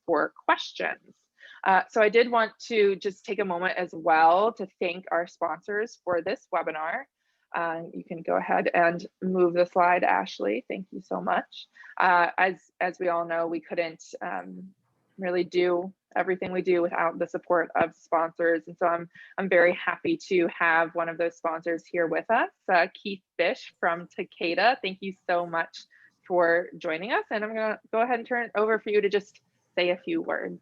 for questions. So I did want to just take a moment as well to thank our sponsors for this webinar. You can go ahead and move the slide, Ashley. Thank you so much. As we all know, we couldn't really do everything we do without the support of sponsors, and so I'm very happy to have one of those sponsors here with us, Keith Fish from Takeda. Thank you so much for joining us, and I'm going to go ahead and turn it over for you to just say a few words.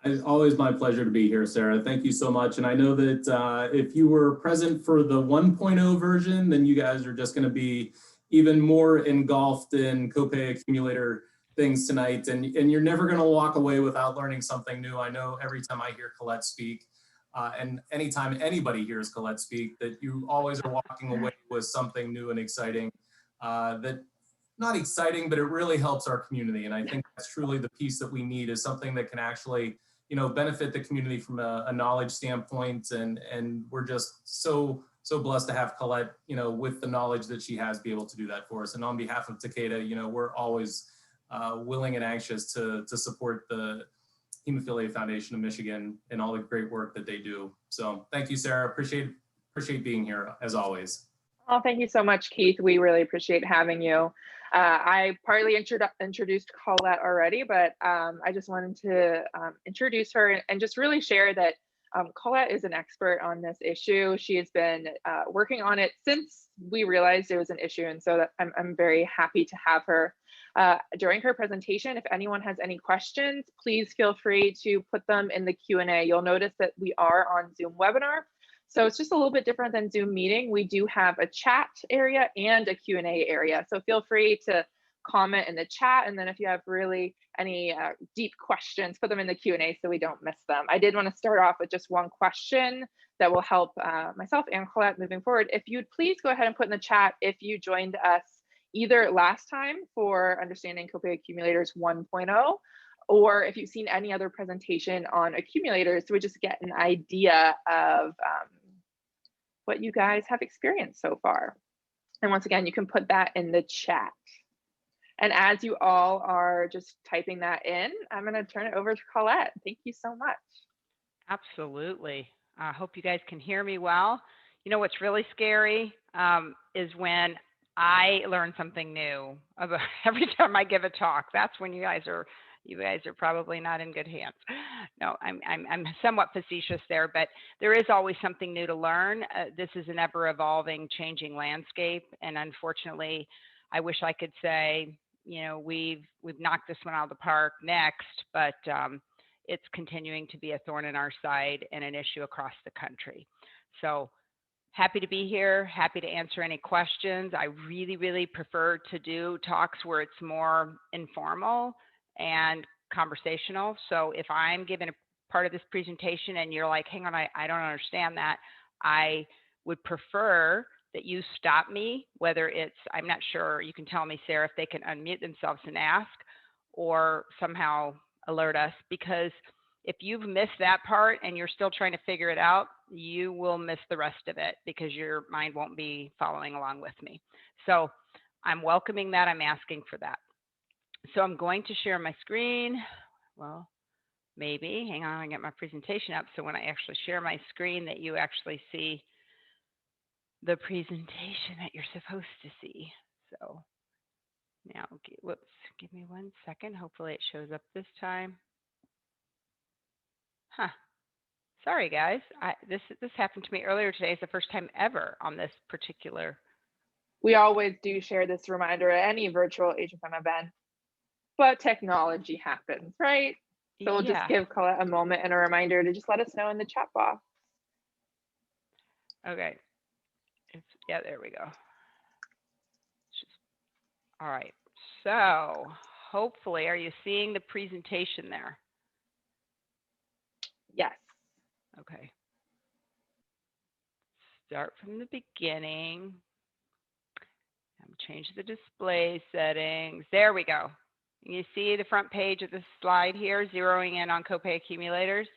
It's always my pleasure to be here, Sarah. Thank you so much. And I know that if you were present for the 1.0 version, then you guys are just going to be even more engulfed in Copay Accumulator things tonight. And you're never going to walk away without learning something new. I know every time I hear Kollet speak, and anytime anybody hears Kollet speak, that you always are walking away with something new and exciting. That not exciting, but it really helps our community. And I think that's truly the piece that we need, is something that can actually, benefit the community from a knowledge standpoint. And we're just so blessed to have Kollet, with the knowledge that she has, be able to do that for us. And on behalf of Takeda, we're always willing and anxious to support the Hemophilia Foundation of Michigan and all the great work that they do. So thank you, Sarah. Appreciate being here as always. Oh, thank you so much, Keith. We really appreciate having you. I partly introduced Kollet already, but I just wanted to introduce her and just really share that Kollet is an expert on this issue. She has been working on it since we realized it was an issue, and so I'm very happy to have her. During her presentation, if anyone has any questions, please feel free to put them in the Q&A. You'll notice that we are on Zoom webinar, so it's just a little bit different than Zoom meeting. We do have a chat area and a Q&A area. So feel free to comment in the chat. And then if you have really any deep questions, put them in the Q&A so we don't miss them. I did want to start off with just one question that will help myself and Kollet moving forward. If you'd please go ahead and put in the chat if you joined us either last time for Understanding Copay Accumulators 1.0, or if you've seen any other presentation on accumulators, so we just get an idea of what you guys have experienced so far. And once again, you can put that in the chat. And as you all are just typing that in, I'm going to turn it over to Kollet. Thank you so much. Absolutely. I hope you guys can hear me well. What's really scary is when I learn something new about every time I give a talk. That's when you guys are probably not in good hands. No, I'm somewhat facetious there, but there is always something new to learn. This is an ever evolving, changing landscape, and unfortunately, I wish I could say, we've knocked this one out of the park next, but it's continuing to be a thorn in our side and an issue across the country. So happy to be here, happy to answer any questions. I really, really prefer to do talks where it's more informal and conversational. So if I'm giving a part of this presentation and you're like, hang on, I don't understand that, I would prefer that you stop me, whether it's, I'm not sure, you can tell me, Sarah, if they can unmute themselves and ask, or somehow alert us, because if you've missed that part and you're still trying to figure it out, you will miss the rest of it because your mind won't be following along with me. So I'm welcoming that, I'm asking for that. So I'm going to share my screen. Well, maybe, hang on, I get my presentation up. So when I actually share my screen, that you actually see the presentation that you're supposed to see. So now, whoops, give me 1 second. Hopefully it shows up this time. Sorry guys, this happened to me earlier today. It's the first time ever on this particular. We always do share this reminder at any virtual HFM event, but technology happens, right? So we'll just give Kollet a moment and a reminder to just let us know in the chat box. Okay. Yeah, there we go. All right. So hopefully, are you seeing the presentation there? Yes. Okay. Start from the beginning. Change the display settings. There we go. You see the front page of the slide here, zeroing in on Copay Accumulators?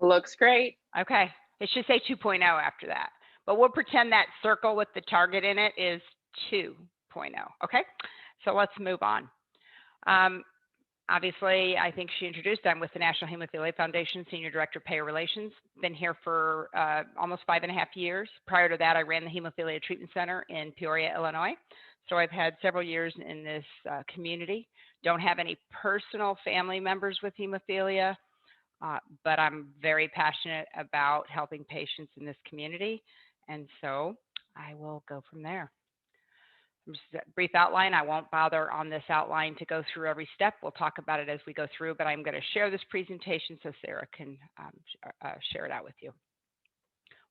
Looks great. Okay. It should say 2.0 after that. But we'll pretend that circle with the target in it is 2.0. Okay. So let's move on. Obviously, I think she introduced, I'm with the National Hemophilia Foundation, Senior Director of Payer Relations. Been here for almost 5.5 years. Prior to that, I ran the Hemophilia Treatment Center in Peoria, Illinois. So I've had several years in this community. Don't have any personal family members with hemophilia, but I'm very passionate about helping patients in this community. And so I will go from there. Just a brief outline. I won't bother on this outline to go through every step. We'll talk about it as we go through, but I'm going to share this presentation so Sarah can share it out with you.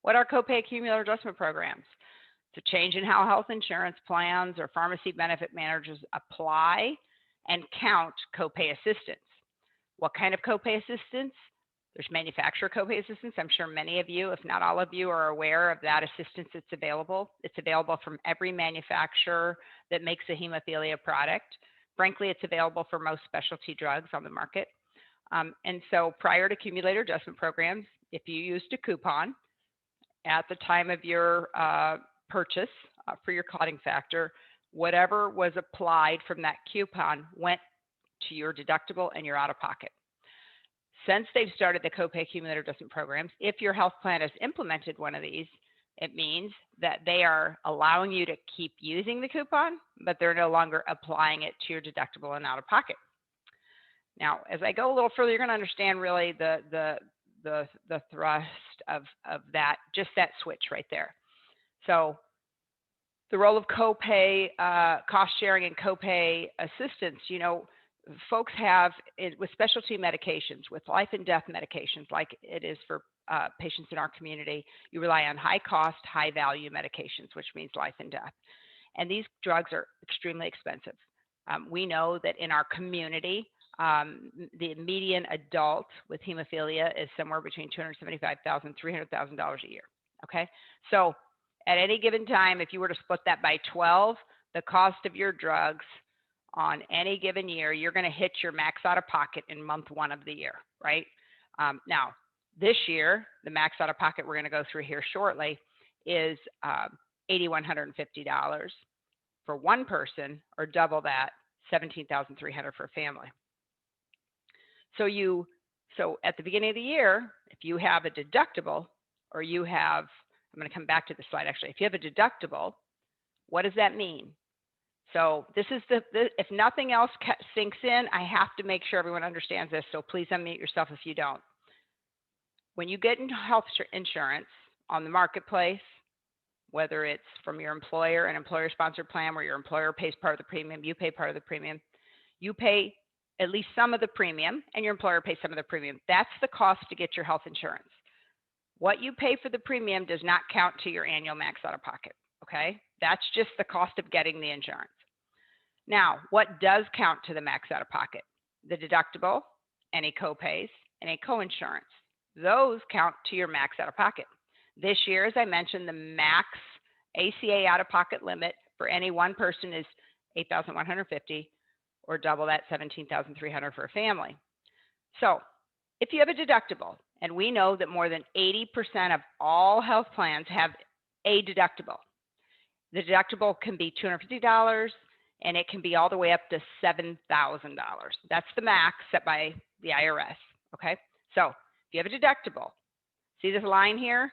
What are copay accumulator adjustment programs? It's a change in how health insurance plans or pharmacy benefit managers apply and count copay assistance. What kind of copay assistance? There's manufacturer copay assistance. I'm sure many of you, if not all of you, are aware of that assistance that's available. It's available from every manufacturer that makes a hemophilia product. Frankly, it's available for most specialty drugs on the market. And so prior to accumulator adjustment programs, if you used a coupon at the time of your purchase for your clotting factor, whatever was applied from that coupon went to your deductible and your out-of-pocket. Since they've started the copay accumulator adjustment programs, if your health plan has implemented one of these, it means that they are allowing you to keep using the coupon, but they're no longer applying it to your deductible and out-of-pocket. Now, as I go a little further, you're going to understand really the thrust of that, just that switch right there. So the role of copay, cost sharing and copay assistance, you know, folks have, with specialty medications, with life and death medications, like it is for patients in our community, you rely on high cost, high value medications, which means life and death. And these drugs are extremely expensive. We know that in our community, the median adult with hemophilia is somewhere between $275,000 and $300,000 a year. Okay, so at any given time, if you were to split that by 12, the cost of your drugs on any given year, you're going to hit your max out of pocket in month 1 of the year, right? Now, this year, the max out of pocket we're going to go through here shortly is $8,150 for one person, or double that, $17,300 for a family. So at the beginning of the year, if you have a deductible, or you have, I'm going to come back to the slide actually. If you have a deductible, what does that mean? So this is if nothing else sinks in, I have to make sure everyone understands this. So please unmute yourself if you don't. When you get into health insurance on the marketplace, whether it's from your employer, an employer-sponsored plan where your employer pays part of the premium, you pay part of the premium, you pay at least some of the premium, and your employer pays some of the premium. That's the cost to get your health insurance. What you pay for the premium does not count to your annual max out of pocket, okay? That's just the cost of getting the insurance. Now, what does count to the max out of pocket? The deductible, any copays, and any coinsurance. Those count to your max out of pocket. This year, as I mentioned, the max ACA out of pocket limit for any one person is $8,150, or double that, $17,300 for a family. So if you have a deductible, and we know that more than 80% of all health plans have a deductible. The deductible can be $250, and it can be all the way up to $7,000. That's the max set by the IRS, okay? So if you have a deductible, see this line here?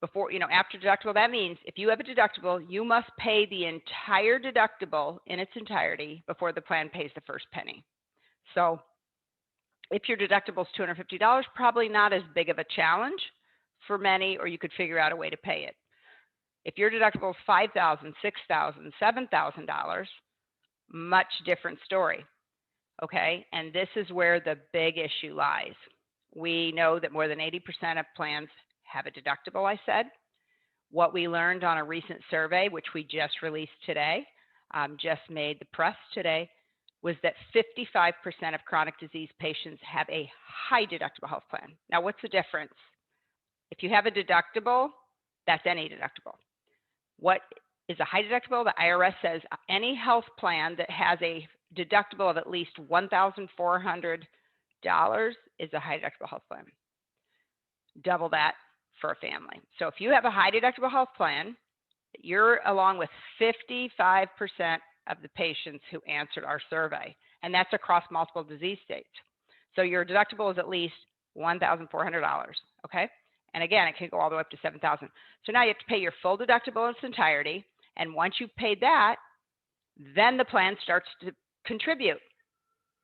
Before, after deductible, that means if you have a deductible, you must pay the entire deductible in its entirety before the plan pays the first penny. So if your deductible is $250, probably not as big of a challenge for many, or you could figure out a way to pay it. If your deductible is $5,000, $6,000, $7,000, much different story, okay? And this is where the big issue lies. We know that more than 80% of plans have a deductible, I said. What we learned on a recent survey, which we just released today, just made the press today, was that 55% of chronic disease patients have a high deductible health plan. Now, what's the difference? If you have a deductible, that's any deductible. What is a high deductible? The IRS says any health plan that has a deductible of at least $1,400 is a high deductible health plan. Double that for a family. So if you have a high deductible health plan, you're along with 55% of the patients who answered our survey. and that's across multiple disease states. So your deductible is at least $1,400, okay? And again, it can go all the way up to $7,000. So now you have to pay your full deductible in its entirety, and once you've paid that, then the plan starts to contribute.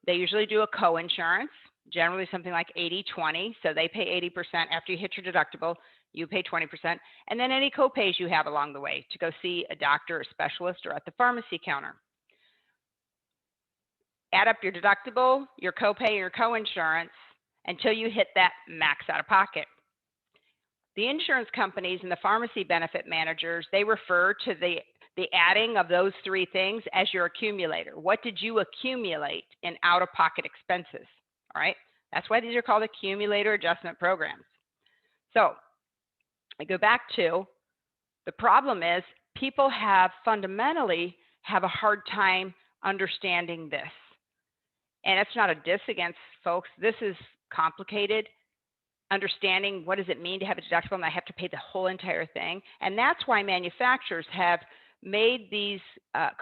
They usually do a co-insurance, generally something like 80-20. So they pay 80% after you hit your deductible, you pay 20%. And then any co-pays you have along the way to go see a doctor, a specialist, or at the pharmacy counter. Add up your deductible, your co-pay, your co-insurance until you hit that max out of pocket. The insurance companies and the pharmacy benefit managers, they refer to the adding of those three things as your accumulator. What did you accumulate in out-of-pocket expenses? All right, that's why these are called accumulator adjustment programs. So I go back to the problem is people fundamentally have a hard time understanding this. And it's not a diss against folks. This is complicated. Understanding what does it mean to have a deductible and I have to pay the whole entire thing. And that's why manufacturers have made these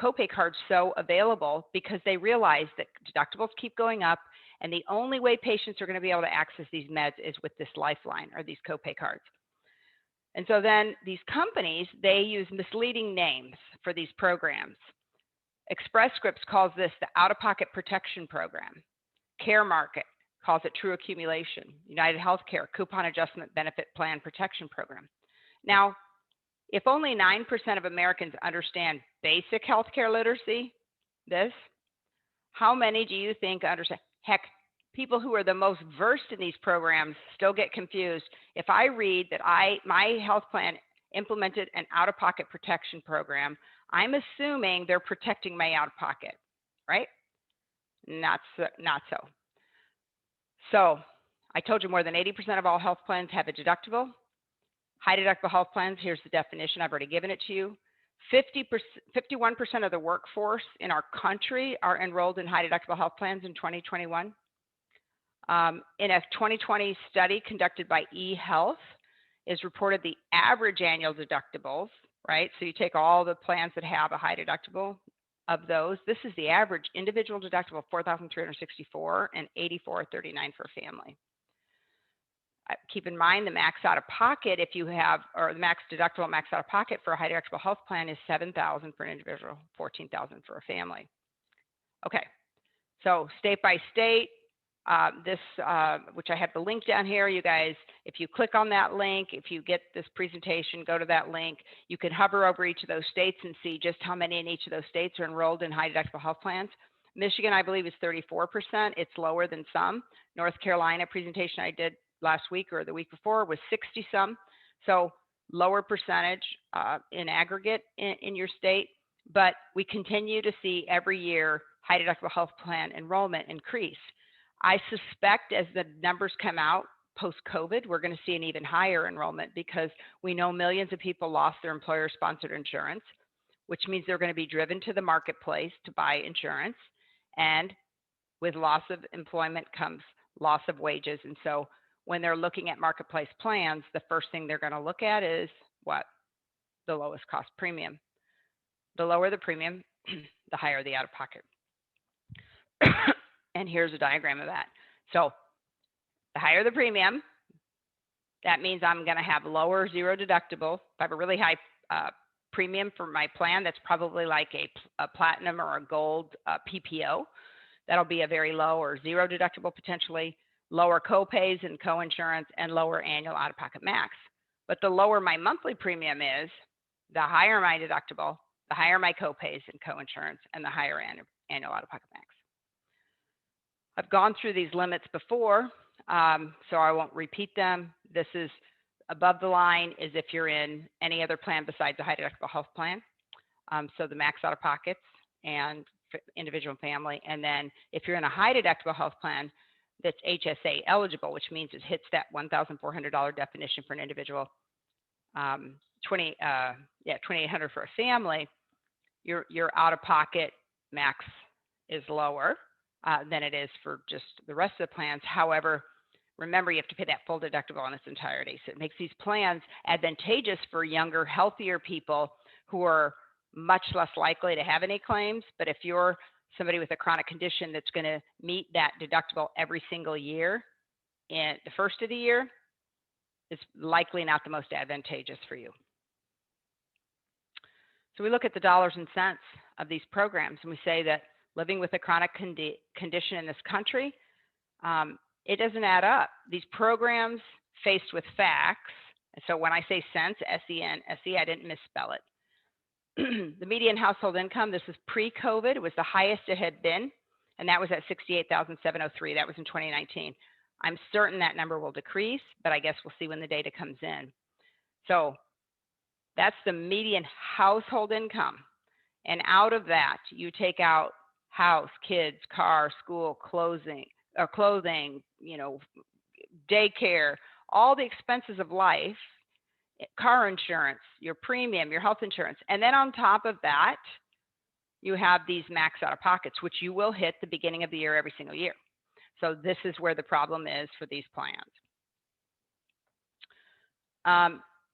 copay cards so available, because they realize that deductibles keep going up, and the only way patients are going to be able to access these meds is with this lifeline or these copay cards. And so then these companies, they use misleading names for these programs. Express Scripts calls this the out-of-pocket protection program. Care Market calls it True Accumulation. United Healthcare, Coupon Adjustment Benefit Plan Protection Program. Now, if only 9% of Americans understand basic healthcare literacy, how many do you think understand? Heck, people who are the most versed in these programs still get confused. If I read that my health plan implemented an out-of-pocket protection program, I'm assuming they're protecting my out-of-pocket, right? Not so. So I told you more than 80% of all health plans have a deductible. High deductible health plans, here's the definition, I've already given it to you. 51% of the workforce in our country are enrolled in high deductible health plans in 2021. In a 2020 study conducted by eHealth, is reported the average annual deductibles, right? So you take all the plans that have a high deductible of those. This is the average individual deductible of $4,364 and $84.39 for a family. Keep in mind the max out of pocket, if you have, or the max deductible, max out of pocket for a high deductible health plan is $7,000 for an individual, $14,000 for a family. Okay, so state by state, which I have the link down here, you guys, if you click on that link, if you get this presentation, go to that link, you can hover over each of those states and see just how many in each of those states are enrolled in high deductible health plans. Michigan, I believe, is 34%. It's lower than some. North Carolina presentation I did last week or the week before was 60-some. So lower percentage in aggregate in your state. But we continue to see every year high deductible health plan enrollment increase. I suspect as the numbers come out post-COVID, we're going to see an even higher enrollment because we know millions of people lost their employer-sponsored insurance, which means they're going to be driven to the marketplace to buy insurance. And with loss of employment comes loss of wages. And so when they're looking at marketplace plans, the first thing they're going to look at is what? The lowest cost premium. The lower the premium, the higher the out-of-pocket. And here's a diagram of that. So the higher the premium, that means I'm going to have lower zero deductible. If I have a really high premium for my plan, that's probably like a platinum or a gold PPO. That'll be a very low or zero deductible potentially, lower co-pays and co-insurance, and lower annual out-of-pocket max. But the lower my monthly premium is, the higher my deductible, the higher my co-pays and co-insurance, and the higher annual out-of-pocket max. I've gone through these limits before, so I won't repeat them. This is above the line is if you're in any other plan besides a high deductible health plan. So the max out of pockets and individual and family. And then if you're in a high deductible health plan that's HSA eligible, which means it hits that $1,400 definition for an individual, $2,800 for a family, your out of pocket max is lower than it is for just the rest of the plans. However, remember, you have to pay that full deductible in its entirety. So it makes these plans advantageous for younger, healthier people who are much less likely to have any claims. But if you're somebody with a chronic condition that's going to meet that deductible every single year in the first of the year is likely not the most advantageous for you. So we look at the dollars and cents of these programs, and we say that living with a chronic condition in this country, it doesn't add up. These programs faced with facts, and so when I say cents, S-E-N-S-E, I didn't misspell it. The median household income, this is pre-COVID, it was the highest it had been, and that was at $68,703. That was in 2019. I'm certain that number will decrease, but I guess we'll see when the data comes in. So that's the median household income. And out of that, you take out house, kids, car, school, clothing, you know, daycare, all the expenses of life, car insurance, your premium, your health insurance. And then on top of that, you have these max out of pockets, which you will hit the beginning of the year every single year. So this is where the problem is for these plans.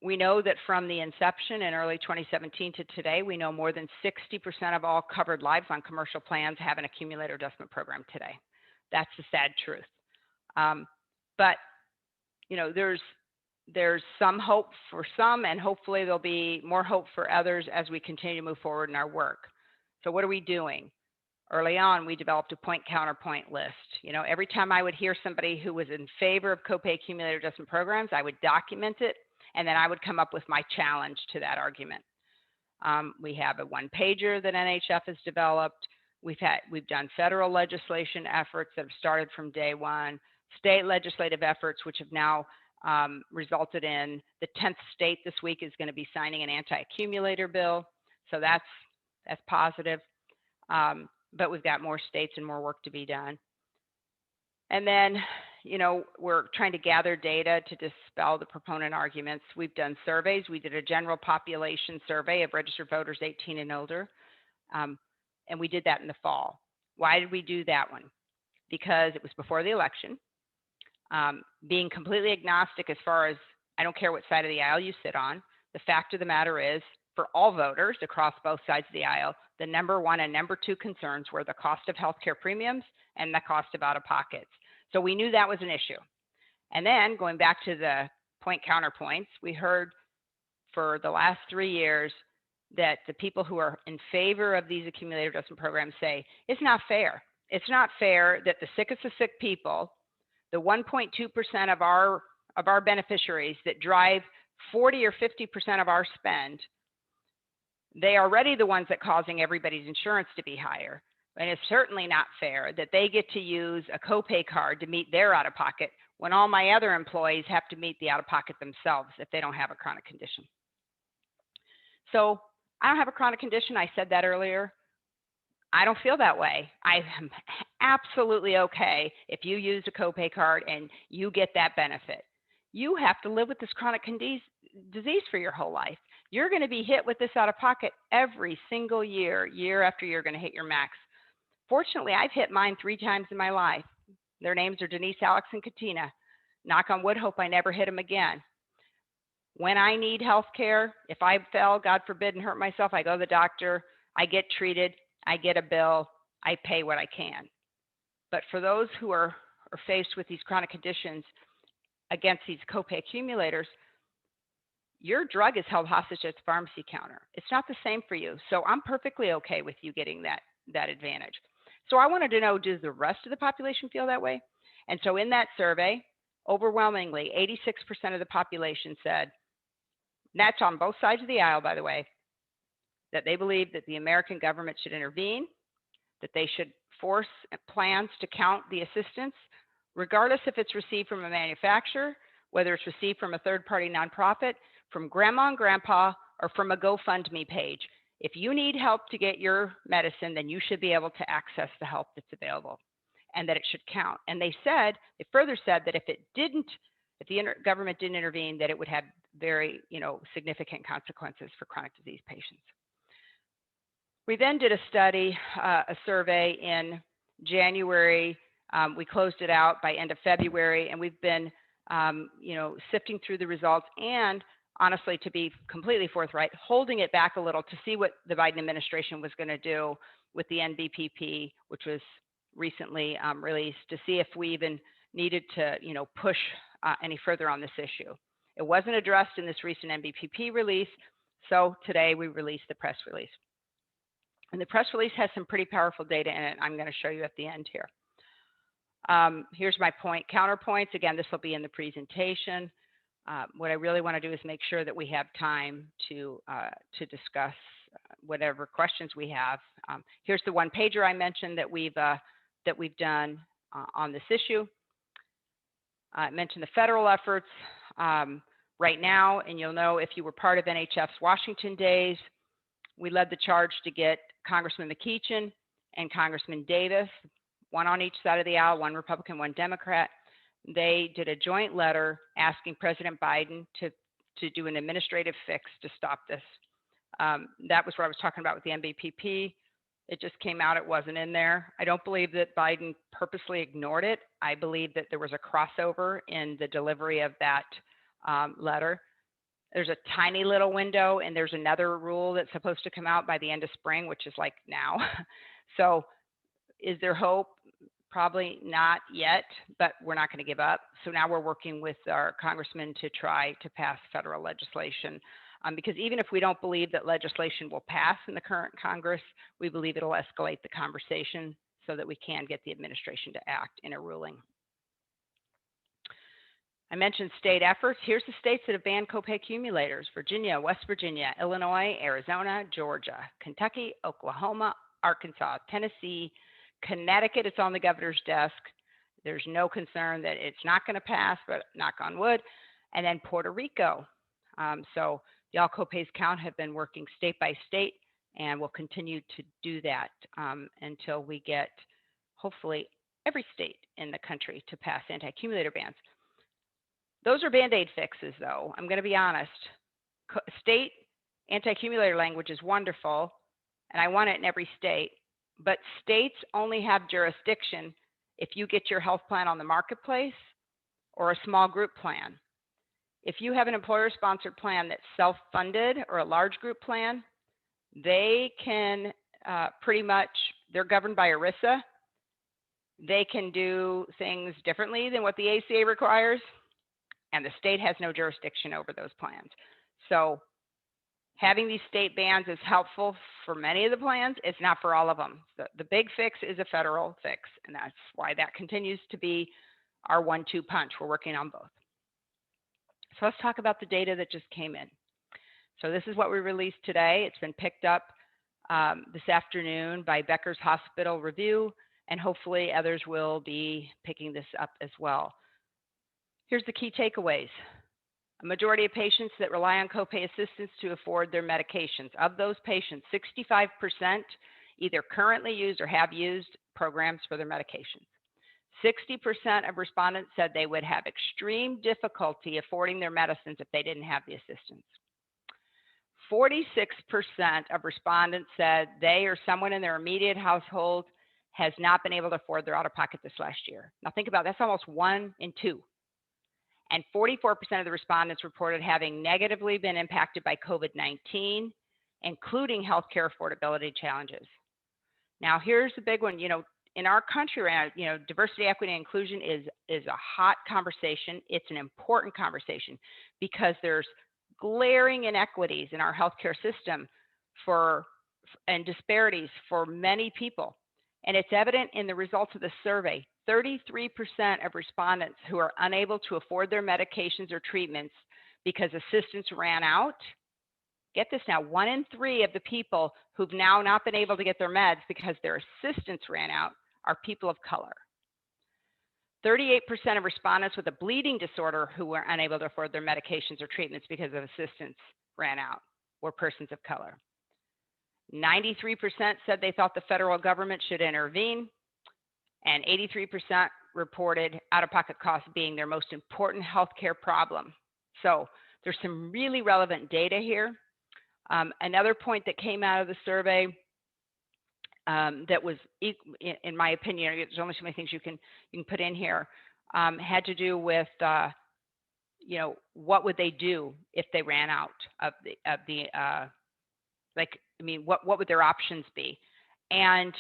We know that from the inception in early 2017 to today, we know more than 60% of all covered lives on commercial plans have an accumulator adjustment program today. That's the sad truth. But you know, there's some hope for some, and hopefully there'll be more hope for others as we continue to move forward in our work. So what are we doing? Early on, we developed a point counterpoint list. You know, every time I would hear somebody who was in favor of copay accumulator adjustment programs, I would document it, and then I would come up with my challenge to that argument. We have a one-pager that NHF has developed. We've done federal legislation efforts that have started from day one, state legislative efforts, which have now resulted in the 10th state this week is going to be signing an anti-accumulator bill. So that's positive. But we've got more states and more work to be done. And then, you know, we're trying to gather data to dispel the proponent arguments. We've done surveys. We did a general population survey of registered voters 18 and older. And we did that in the fall. Why did we do that one? Because it was before the election. Being completely agnostic as far as I don't care what side of the aisle you sit on, the fact of the matter is, for all voters across both sides of the aisle, the number one and number two concerns were the cost of healthcare premiums and the cost of out-of-pockets. So we knew that was an issue. And then going back to the point counterpoints, we heard for the last 3 years that the people who are in favor of these accumulator adjustment programs say, it's not fair. It's not fair that the sickest of sick people, the 1.2% of our beneficiaries that drive 40 or 50% of our spend, they are already the ones that causing everybody's insurance to be higher. And it's certainly not fair that they get to use a copay card to meet their out-of-pocket when all my other employees have to meet the out-of-pocket themselves if they don't have a chronic condition. So I don't have a chronic condition. I said that earlier. I don't feel that way. I am absolutely okay if you use a copay card and you get that benefit. You have to live with this chronic disease for your whole life. You're going to be hit with this out of pocket every single year, year after year, going to hit your max. Fortunately, I've hit mine 3 times in my life. Their names are Denise, Alex, and Katina. Knock on wood, hope I never hit them again. When I need health care, if I fell, God forbid, and hurt myself, I go to the doctor, I get treated, I get a bill, I pay what I can. But for those who are faced with these chronic conditions against these copay accumulators, your drug is held hostage at the pharmacy counter. It's not the same for you. So I'm perfectly okay with you getting that advantage. So I wanted to know, does the rest of the population feel that way? And so in that survey, overwhelmingly, 86% of the population said, and that's on both sides of the aisle, by the way, that they believe that the American government should intervene, that they should force plans to count the assistance, regardless if it's received from a manufacturer, whether it's received from a third-party nonprofit, from grandma and grandpa, or from a GoFundMe page. If you need help to get your medicine, then you should be able to access the help that's available, and that it should count. And they further said that if the government didn't intervene, that it would have very, significant consequences for chronic disease patients. We then did a study, a survey in January. We closed it out by end of February, and we've been, sifting through the results and, honestly, to be completely forthright, holding it back a little to see what the Biden administration was going to do with the NBPP, which was recently released, to see if we even needed to, push any further on this issue. It wasn't addressed in this recent NBPP release, so today we released the press release. And the press release has some pretty powerful data in it. I'm going to show you at the end here. Here's my counterpoints. Again, this will be in the presentation. What I really want to do is make sure that we have time to discuss whatever questions we have. Here's the one pager I mentioned that we've done on this issue. I mentioned the federal efforts right now, and you'll know if you were part of NHF's Washington days, we led the charge to get Congressman McEachin and Congressman Davis, one on each side of the aisle, one Republican, one Democrat. They did a joint letter asking President Biden to do an administrative fix to stop this. That was what I was talking about with the NBPP. It just came out, it wasn't in there. I don't believe that Biden purposely ignored it. I believe that there was a crossover in the delivery of that letter. There's a tiny little window, and there's another rule that's supposed to come out by the end of spring, which is like now. So is there hope? Probably not yet, but we're not going to give up. So now we're working with our congressmen to try to pass federal legislation. Because even if we don't believe that legislation will pass in the current Congress, we believe it'll escalate the conversation so that we can get the administration to act in a ruling. I mentioned state efforts. Here's the states that have banned copay accumulators: Virginia, West Virginia, Illinois, Arizona, Georgia, Kentucky, Oklahoma, Arkansas, Tennessee, Connecticut. It's on the governor's desk. There's no concern that it's not going to pass, but knock on wood. And then Puerto Rico. So the All Copays Count have been working state by state, and we'll continue to do that until we get, hopefully, every state in the country to pass anti-accumulator bans. Those are Band-Aid fixes, though. I'm going to be honest. State anti-accumulator language is wonderful, and I want it in every state. But states only have jurisdiction if you get your health plan on the marketplace or a small group plan. If you have an employer-sponsored plan that's self-funded or a large group plan, they can pretty much, they're governed by ERISA. They can do things differently than what the ACA requires, and the state has no jurisdiction over those plans. So having these state bans is helpful for many of the plans. It's not for all of them. The big fix is a federal fix, and that's why that continues to be our 1-2 punch. We're working on both. So let's talk about the data that just came in. So this is what we released today. It's been picked up this afternoon by Becker's Hospital Review, and hopefully others will be picking this up as well. Here's the key takeaways. A majority of patients that rely on copay assistance to afford their medications. Of those patients, 65% either currently use or have used programs for their medications. 60% of respondents said they would have extreme difficulty affording their medicines if they didn't have the assistance. 46% of respondents said they or someone in their immediate household has not been able to afford their out-of-pocket this last year. Now think about it, that's almost 1 in 2. And 44% of the respondents reported having negatively been impacted by COVID-19, including healthcare affordability challenges. Now, here's the big one. In our country right now, diversity, equity, and inclusion is a hot conversation. It's an important conversation because there's glaring inequities in our healthcare system and disparities for many people. And it's evident in the results of the survey. 33% of respondents who are unable to afford their medications or treatments because assistance ran out. Get this now, 1 in 3 of the people who've now not been able to get their meds because their assistance ran out are people of color. 38% of respondents with a bleeding disorder who were unable to afford their medications or treatments because of assistance ran out were persons of color. 93% said they thought the federal government should intervene, and 83% reported out-of-pocket costs being their most important healthcare problem. So there's some really relevant data here. Another point that came out of the survey that was, in my opinion, there's only so many things you can put in here, had to do with, what would they do if they ran out of what would their options be? And,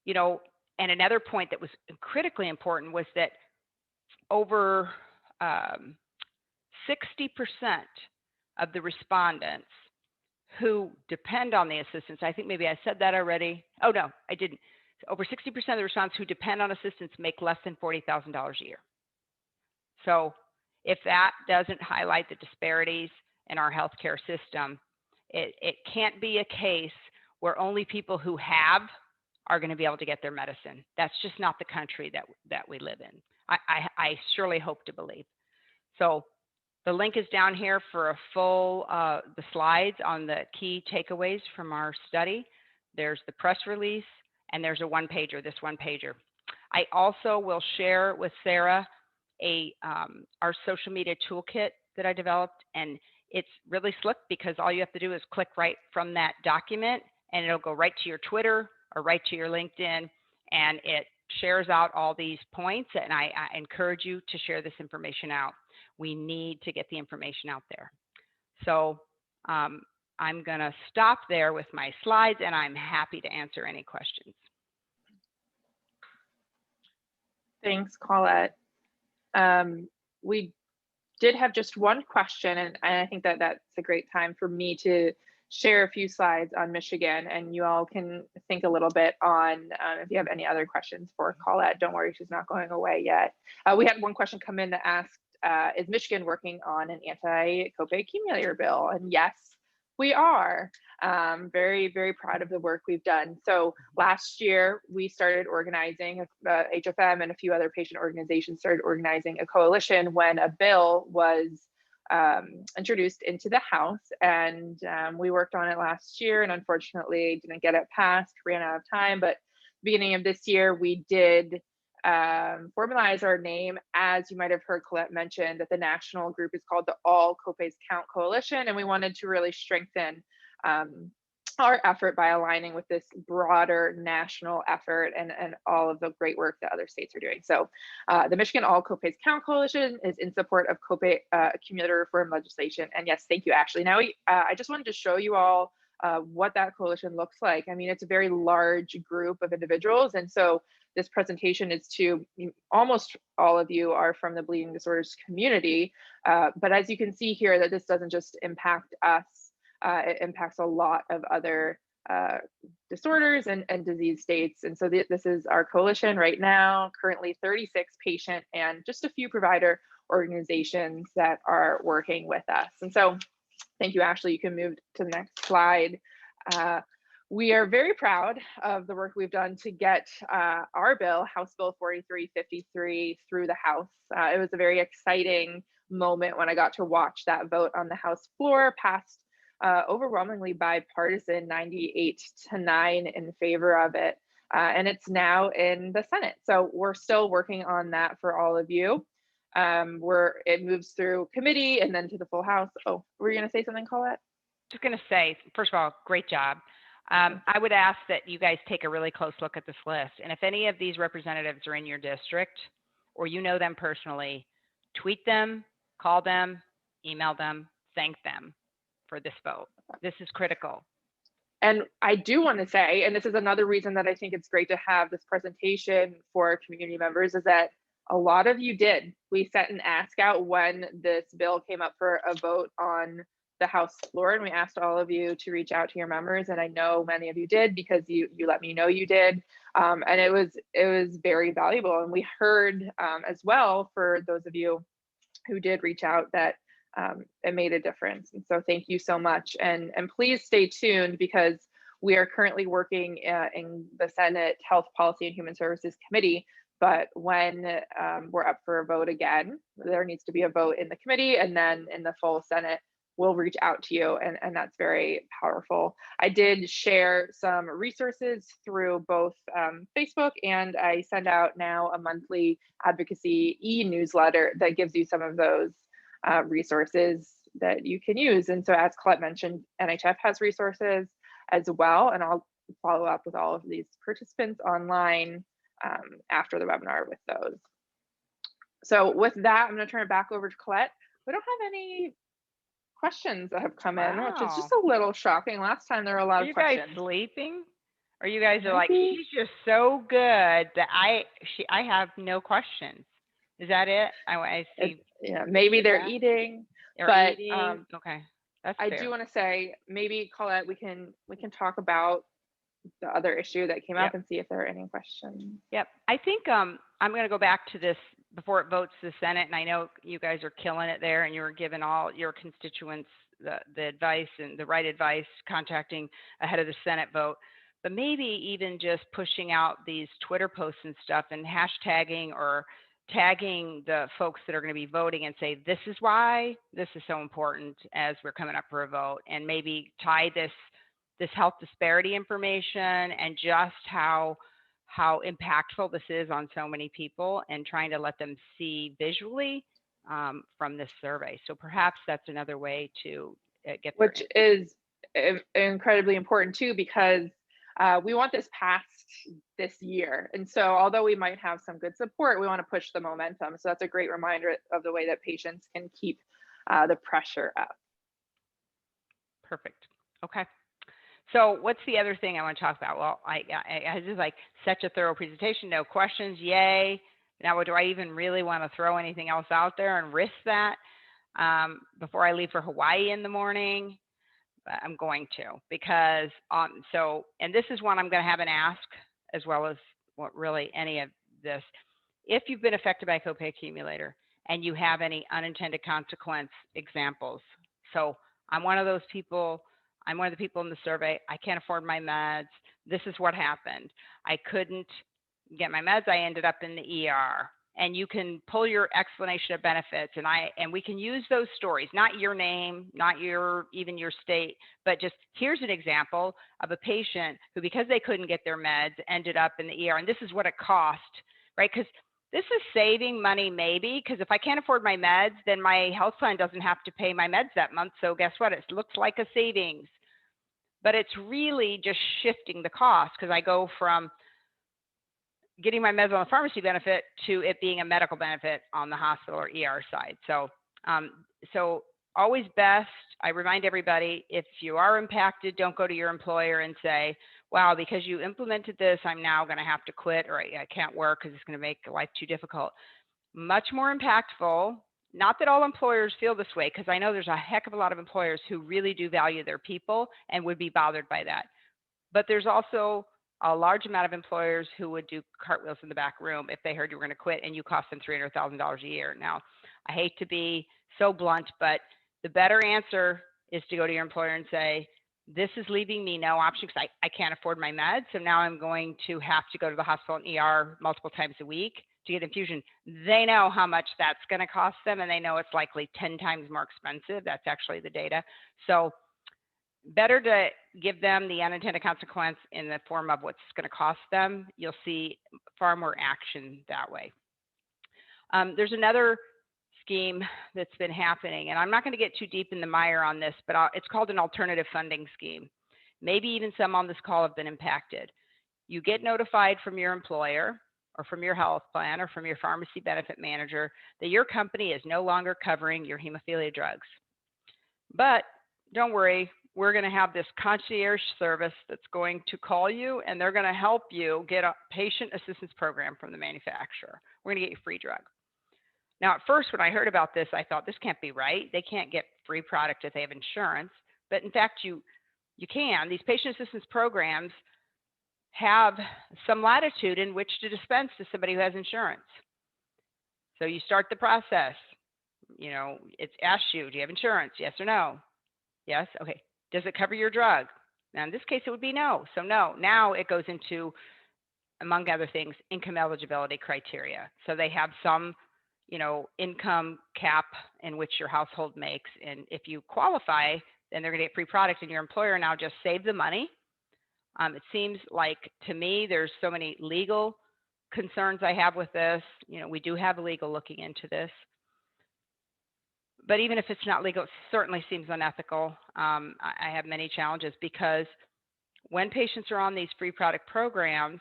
you know, and another point that was critically important was that over 60% of the respondents who depend on the assistance, I think maybe I said that already. Oh, no, I didn't. Over 60% of the respondents who depend on assistance make less than $40,000 a year. So if that doesn't highlight the disparities in our healthcare system, it can't be a case where only people who have are going to be able to get their medicine. That's just not the country that we live in. I surely hope to believe. So the link is down here for a full, the slides on the key takeaways from our study. There's the press release, and there's a one-pager, this one-pager. I also will share with Sarah our social media toolkit that I developed, and it's really slick because all you have to do is click right from that document, and it'll go right to your Twitter or right to your LinkedIn, and it shares out all these points, and I encourage you to share this information out. We need to get the information out there. So I'm going to stop there with my slides, and I'm happy to answer any questions. Thanks, Kollet. We did have just one question, and I think that that's a great time for me to share a few slides on Michigan, and you all can think a little bit on if you have any other questions for Kollet. Don't worry, she's not going away yet. We had one question come in that asked, is Michigan working on an anti-Copay accumulator bill? And yes, we are. Very, very proud of the work we've done. So last year, we started organizing, HFM and a few other patient organizations started organizing a coalition when a bill was introduced into the House, and we worked on it last year and unfortunately didn't get it passed, ran out of time. But beginning of this year, we did formalize our name. As you might have heard Kollet mention, that the national group is called the All Copays Count Coalition, and we wanted to really strengthen our effort by aligning with this broader national effort and all of the great work that other states are doing. So the Michigan All Copays Count Coalition is in support of copay accumulator reform legislation. And yes, thank you, Ashley. Now, I just wanted to show you all what that coalition looks like. I mean, it's a very large group of individuals. And so this presentation is to almost all of you are from the bleeding disorders community. But as you can see here, that this doesn't just impact us, it impacts a lot of other disorders and disease states. And so this is our coalition right now, currently 36 patient and just a few provider organizations that are working with us. And so thank you, Ashley. You can move to the next slide. We are very proud of the work we've done to get our bill, House Bill 4353, through the House. It was a very exciting moment when I got to watch that vote on the House floor, passed overwhelmingly bipartisan, 98-9 in favor of it. And it's now in the Senate. So we're still working on that for all of you. It moves through committee and then to the full House. Oh, were you going to say something, Kollet? Just going to say, first of all, great job. I would ask that you guys take a really close look at this list. And if any of these representatives are in your district or you know them personally, tweet them, call them, email them, thank them for this vote. This is critical. And I do want to say, and this is another reason that I think it's great to have this presentation for community members, is that a lot of you did. We sent an ask out when this bill came up for a vote on the House floor, and we asked all of you to reach out to your members, and I know many of you did because you let me know you did, and it was very valuable. And we heard as well, for those of you who did reach out, that it made a difference. And so thank you so much, and please stay tuned because we are currently working in the Senate Health Policy and Human Services Committee. But when we're up for a vote again, there needs to be a vote in the committee, and then in the full Senate, we'll reach out to you, and that's very powerful. I did share some resources through both Facebook, and I send out now a monthly advocacy e-newsletter that gives you some of those resources that you can use. And so as Kollet mentioned, NHF has resources as well, and I'll follow up with all of these participants online after the webinar with those. So with that, I'm going to turn it back over to Kollet. We don't have any questions that have come in, which is just a little shocking. Last time there were a lot of questions. Are you guys sleeping? Or you guys are like, Maybe. she's just so good that I have no questions. Is that it? I see. Yeah, maybe they're Yeah. eating, Or but eating. Okay. That's I fair. do want to say maybe Colette, we can talk about the other issue that came Yep. up and see if there are any questions. Yep. I think I'm going to go back to this before it votes the Senate, and I know you guys are killing it there, and you're giving all your constituents the advice and the right advice, contacting ahead of the Senate vote. But maybe even just pushing out these Twitter posts and stuff and hashtagging or tagging the folks that are going to be voting and say, this is why this is so important as we're coming up for a vote, and maybe tie this health disparity information and just how impactful this is on so many people, and trying to let them see visually from this survey. So perhaps that's another way to get their Which is incredibly important too, because we want this passed this year. And so although we might have some good support, we want to push the momentum. So that's a great reminder of the way that patients can keep the pressure up. Perfect. Okay. So what's the other thing I want to talk about? Well, I just like such a thorough presentation, no questions, yay. Now, do I even really want to throw anything else out there and risk that before I leave for Hawaii in the morning? I'm going to, because and this is one I'm going to have an ask, as well as what really any of this. If you've been affected by Copay Accumulator and you have any unintended consequence examples. So I'm one of those people. I'm one of the people in the survey. I can't afford my meds. This is what happened. I couldn't get my meds. I ended up in the ER. And you can pull your explanation of benefits, and we can use those stories, not your name, not even your state, but just here's an example of a patient who, because they couldn't get their meds, ended up in the ER. And this is what it cost, right? Because this is saving money, maybe, because if I can't afford my meds, then my health plan doesn't have to pay my meds that month. So guess what? It looks like a savings, but it's really just shifting the cost, because I go from getting my meds on the pharmacy benefit to it being a medical benefit on the hospital or ER side. So, so always best, I remind everybody, if you are impacted, don't go to your employer and say, wow, because you implemented this, I'm now going to have to quit, or I can't work because it's going to make life too difficult. Much more impactful, not that all employers feel this way, because I know there's a heck of a lot of employers who really do value their people and would be bothered by that. But there's also a large amount of employers who would do cartwheels in the back room if they heard you were going to quit and you cost them $300,000 a year. Now, I hate to be so blunt, but the better answer is to go to your employer and say, this is leaving me no option because I can't afford my meds. So now I'm going to have to go to the hospital and ER multiple times a week to get infusion. They know how much that's going to cost them, and they know it's likely 10 times more expensive. That's actually the data. So better to give them the unintended consequence in the form of what's going to cost them. You'll see far more action that way. There's another scheme that's been happening, and I'm not going to get too deep in the mire on this, but it's called an alternative funding scheme. Maybe even some on this call have been impacted. You get notified from your employer or from your health plan or from your pharmacy benefit manager that your company is no longer covering your hemophilia drugs. But don't worry, we're going to have this concierge service that's going to call you, and they're going to help you get a patient assistance program from the manufacturer. We're going to get you free drug. Now, at first, when I heard about this, I thought, this can't be right. They can't get free product if they have insurance. But in fact, you can. These patient assistance programs have some latitude in which to dispense to somebody who has insurance. So you start the process. You know, it's asked you, do you have insurance? Yes or no? Yes. Okay. Does it cover your drug? Now, in this case, it would be no. So no. Now it goes into, among other things, income eligibility criteria. So they have some, you know, income cap in which your household makes. And if you qualify, then they're going to get free product, and your employer now just save the money. It seems like, to me, there's so many legal concerns I have with this. You know, we do have legal looking into this. But even if it's not legal, it certainly seems unethical. I have many challenges, because when patients are on these free product programs,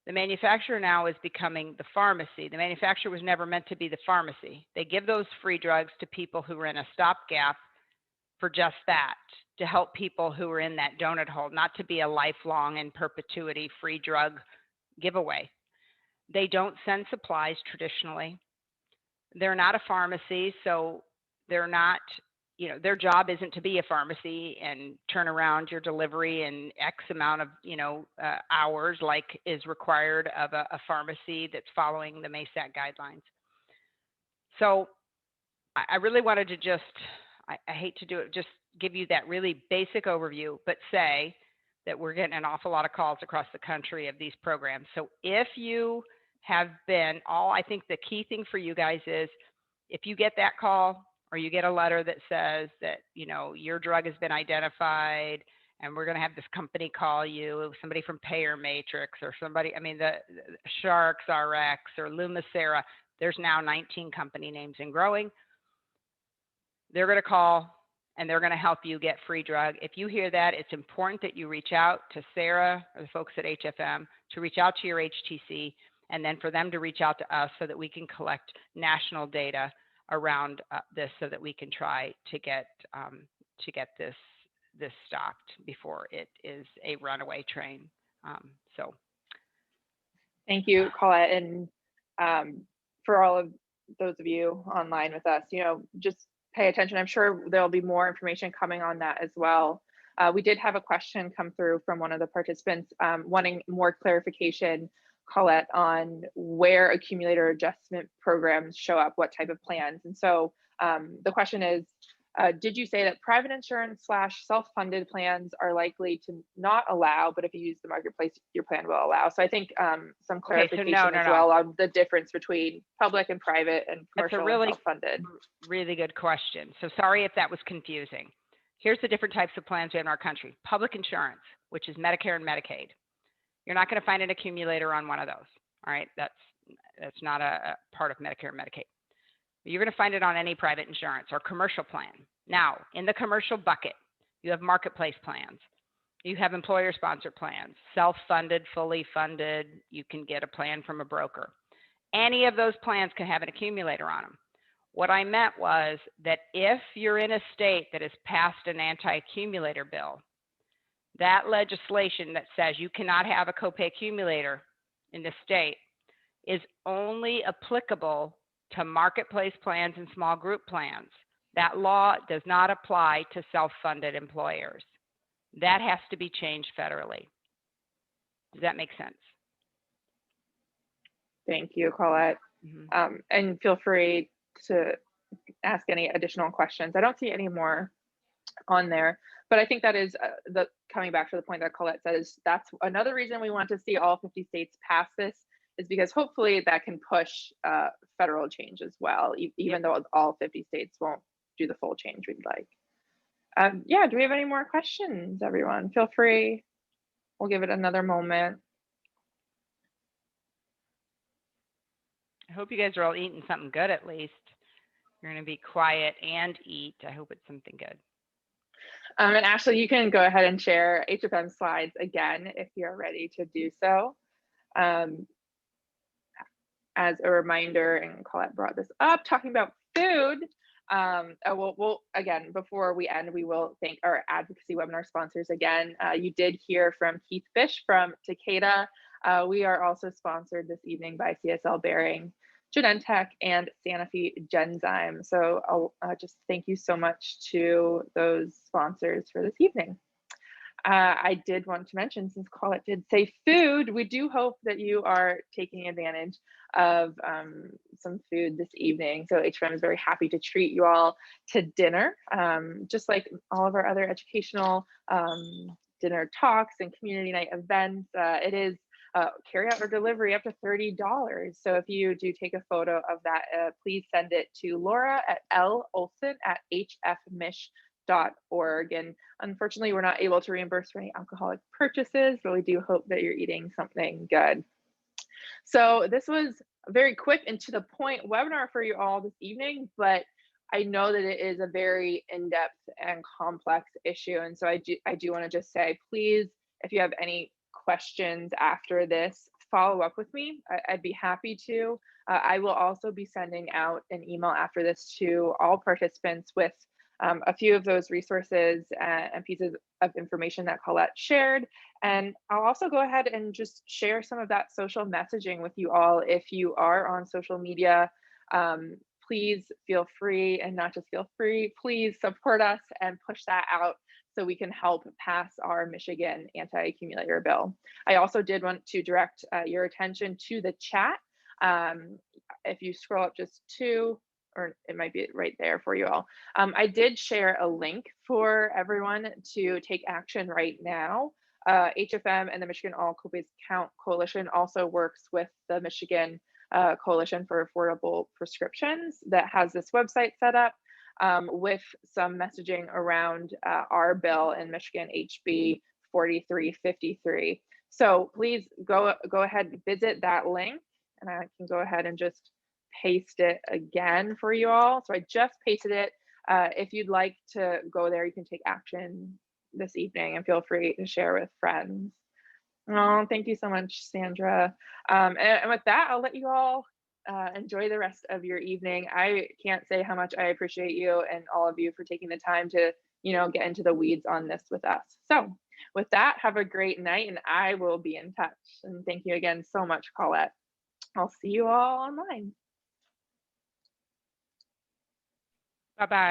the manufacturer now is becoming the pharmacy. The manufacturer was never meant to be the pharmacy. They give those free drugs to people who are in a stopgap for just that, to help people who are in that donut hole, not to be a lifelong in perpetuity free drug giveaway. They don't send supplies traditionally. They're not a pharmacy, so they're not, you know, their job isn't to be a pharmacy and turn around your delivery in X amount of, you know, hours like is required of a pharmacy that's following the MASAC guidelines. So I really wanted to just, I hate to do it, just give you that really basic overview, but say that we're getting an awful lot of calls across the country of these programs. So if you have been, I think the key thing for you guys is if you get that call or you get a letter that says that, you know, your drug has been identified and we're going to have this company call you, somebody from Payer Matrix or somebody, I mean, the Sharks RX or Lumicera, there's now 19 company names and growing. They're going to call and they're going to help you get free drug. If you hear that, it's important that you reach out to Sarah or the folks at HFM, to reach out to your HTC, and then for them to reach out to us so that we can collect national data around this so that we can try to get this stopped before it is a runaway train. So thank you, Kollet, and for all of those of you online with us, you know, just pay attention. I'm sure there'll be more information coming on that as well. We did have a question come through from one of the participants wanting more clarification, Kollet, on where accumulator adjustment programs show up, what type of plans. And so the question is, did you say that private insurance / self-funded plans are likely to not allow, but if you use the marketplace, your plan will allow? So I think some clarification as well on the difference between public and private and commercial and self-funded. Really good question. So sorry if that was confusing. Here's the different types of plans we have in our country. Public insurance, which is Medicare and Medicaid. You're not going to find an accumulator on one of those. All right, that's not a part of Medicare and Medicaid. You're going to find it on any private insurance or commercial plan. Now, in the commercial bucket, you have marketplace plans. You have employer-sponsored plans, self-funded, fully funded. You can get a plan from a broker. Any of those plans can have an accumulator on them. What I meant was that if you're in a state that has passed an anti-accumulator bill, that legislation that says you cannot have a copay accumulator in the state is only applicable to marketplace plans and small group plans. That law does not apply to self-funded employers. That has to be changed federally. Does that make sense? Thank you, Kollet. Mm-hmm. And feel free to ask any additional questions. I don't see any more on there, but I think that is coming back to the point that Kollet says, that's another reason we want to see all 50 states pass this, is because hopefully that can push federal change as well, even though all 50 states won't do the full change we'd like. Yeah, do we have any more questions, everyone? Feel free. We'll give it another moment. I hope you guys are all eating something good at least. You're going to be quiet and eat. I hope it's something good. And Ashley, you can go ahead and share HFM slides again if you're ready to do so. As a reminder, and Kollet brought this up, talking about food. We'll again, before we end, we will thank our advocacy webinar sponsors again. You did hear from Keith Fish from Takeda. We are also sponsored this evening by CSL Behring, Genentech, and Sanofi Genzyme. So I'll just thank you so much to those sponsors for this evening. I did want to mention, since Kollet did say food, we do hope that you are taking advantage of some food this evening. So HFM is very happy to treat you all to dinner, just like all of our other educational dinner talks and community night events. It is carry out or delivery up to $30. So if you do take a photo of that, please send it to Laura at lolson@hfmish.org. And unfortunately, we're not able to reimburse for any alcoholic purchases, but we do hope that you're eating something good. So this was a very quick and to the point webinar for you all this evening, but I know that it is a very in-depth and complex issue. And so I do want to just say, please, if you have any questions after this, follow up with me. I'd be happy to. I will also be sending out an email after this to all participants with a few of those resources and pieces of information that Kollet shared. And I'll also go ahead and just share some of that social messaging with you all. If you are on social media, please feel free, and not just feel free, please support us and push that out so we can help pass our Michigan anti-accumulator bill. I also did want to direct your attention to the chat. If you scroll up just two, or it might be right there for you all. I did share a link for everyone to take action right now. HFM and the Michigan All Copays Count Coalition also works with the Michigan Coalition for Affordable Prescriptions that has this website set up with some messaging around our bill in Michigan, HB 4353. So please go ahead and visit that link, and I can go ahead and just paste it again for you all. So I just pasted it. If you'd like to go there, you can take action this evening, and feel free to share with friends. Oh, thank you so much, Sandra. And with that, I'll let you all enjoy the rest of your evening. I can't say how much I appreciate you and all of you for taking the time to, get into the weeds on this with us. So with that, have a great night, and I will be in touch. And thank you again so much, Kollet. I'll see you all online. Bye-bye.